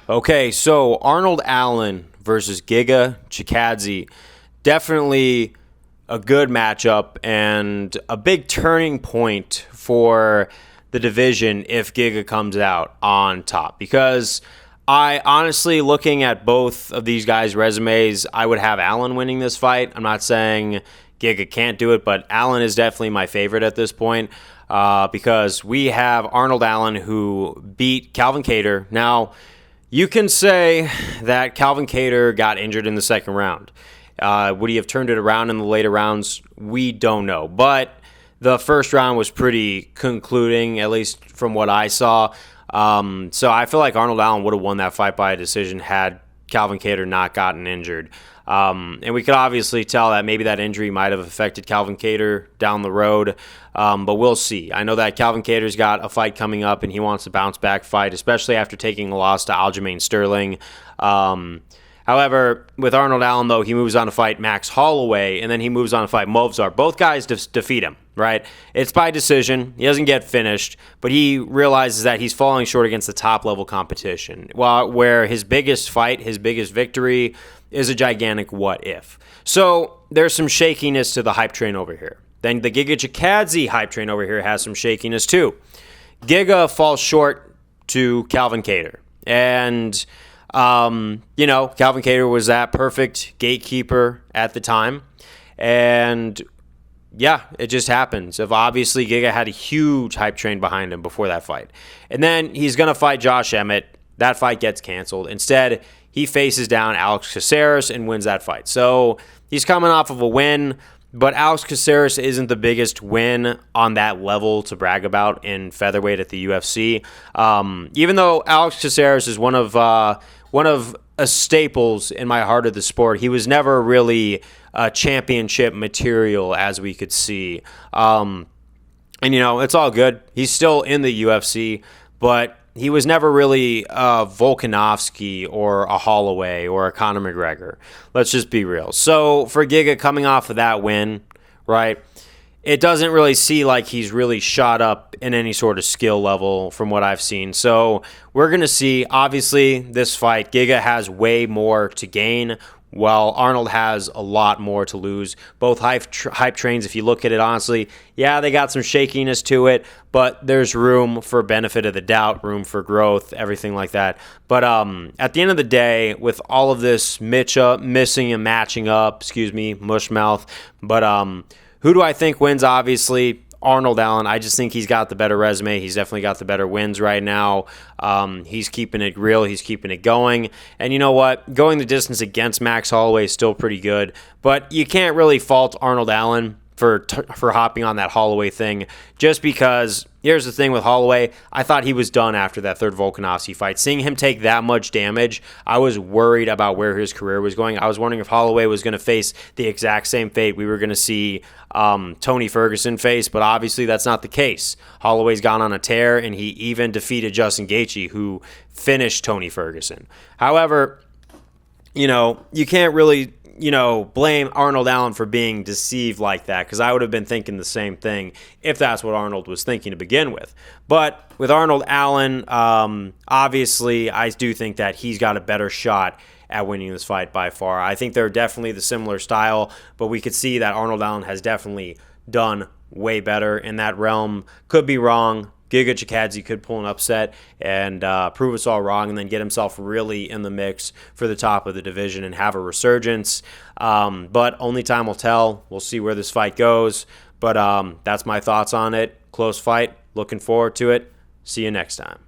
Okay, so Arnold Allen versus Giga Chikadze. Definitely a good matchup and a big turning point for the division if Giga comes out on top. Because I honestly, looking at both of these guys' resumes, I would have Allen winning this fight. I'm not saying Giga can't do it, but Allen is definitely my favorite at this point because we have Arnold Allen who beat Calvin Kattar. Now, you can say that Calvin Kattar got injured in the second round. Would he have turned it around in the later rounds? We don't know. But the first round was pretty concluding, at least from what I saw. So I feel like Arnold Allen would have won that fight by a decision had Calvin Kattar not gotten injured. And we could obviously tell that maybe that injury might have affected Calvin Kattar down the road, but we'll see. I know that Calvin Kattar's got a fight coming up, and he wants a bounce-back fight, especially after taking a loss to Aljamain Sterling. However, with Arnold Allen, though, he moves on to fight Max Holloway, and then he moves on to fight Movsar. Both guys defeat him, right? It's by decision. He doesn't get finished, but he realizes that he's falling short against the top-level competition, where his biggest fight, his biggest victory, is a gigantic what-if. So there's some shakiness to the hype train over here. Then the Giga Chikadze hype train over here has some shakiness, too. Giga falls short to Calvin Kattar, and Calvin Kattar was that perfect gatekeeper at the time. And yeah, it just happens. If obviously Giga had a huge hype train behind him before that fight. And then he's going to fight Josh Emmett. That fight gets canceled. Instead, he faces down Alex Caceres and wins that fight. So he's coming off of a win, but Alex Caceres isn't the biggest win on that level to brag about in featherweight at the UFC. Even though Alex Caceres is one of a staples in my heart of the sport, he was never really championship material, as we could see. It's all good. He's still in the UFC, but he was never really a Volkanovski or a Holloway or a Conor McGregor. Let's just be real. So for Giga coming off of that win, right, it doesn't really see like he's really shot up in any sort of skill level from what I've seen. So we're going to see, obviously, this fight, Giga has way more to gain, while Arnold has a lot more to lose. Both hype trains, if you look at it honestly, yeah, they got some shakiness to it, but there's room for benefit of the doubt, room for growth, everything like that. But at the end of the day, with all of this missing and matching up, mush mouth, but who do I think wins? Obviously, Arnold Allen. I just think he's got the better resume. He's definitely got the better wins right now. He's keeping it real. He's keeping it going. And you know what? Going the distance against Max Holloway is still pretty good. But you can't really fault Arnold Allen for hopping on that Holloway thing, just because here's the thing with Holloway. I thought he was done after that third Volkanovski fight. Seeing him take that much damage, I was worried about where his career was going. I was wondering if Holloway was going to face the exact same fate we were going to see Tony Ferguson face, but obviously that's not the case. Holloway's gone on a tear, and he even defeated Justin Gaethje, who finished Tony Ferguson. However, you can't really blame Arnold Allen for being deceived like that, because I would have been thinking the same thing if that's what Arnold was thinking to begin with. But with Arnold Allen, obviously, I do think that he's got a better shot at winning this fight by far. I think they're definitely the similar style, but we could see that Arnold Allen has definitely done way better in that realm. Could be wrong. Giga Chikadze could pull an upset and prove us all wrong, and then get himself really in the mix for the top of the division and have a resurgence. But only time will tell. We'll see where this fight goes. But that's my thoughts on it. Close fight. Looking forward to it. See you next time.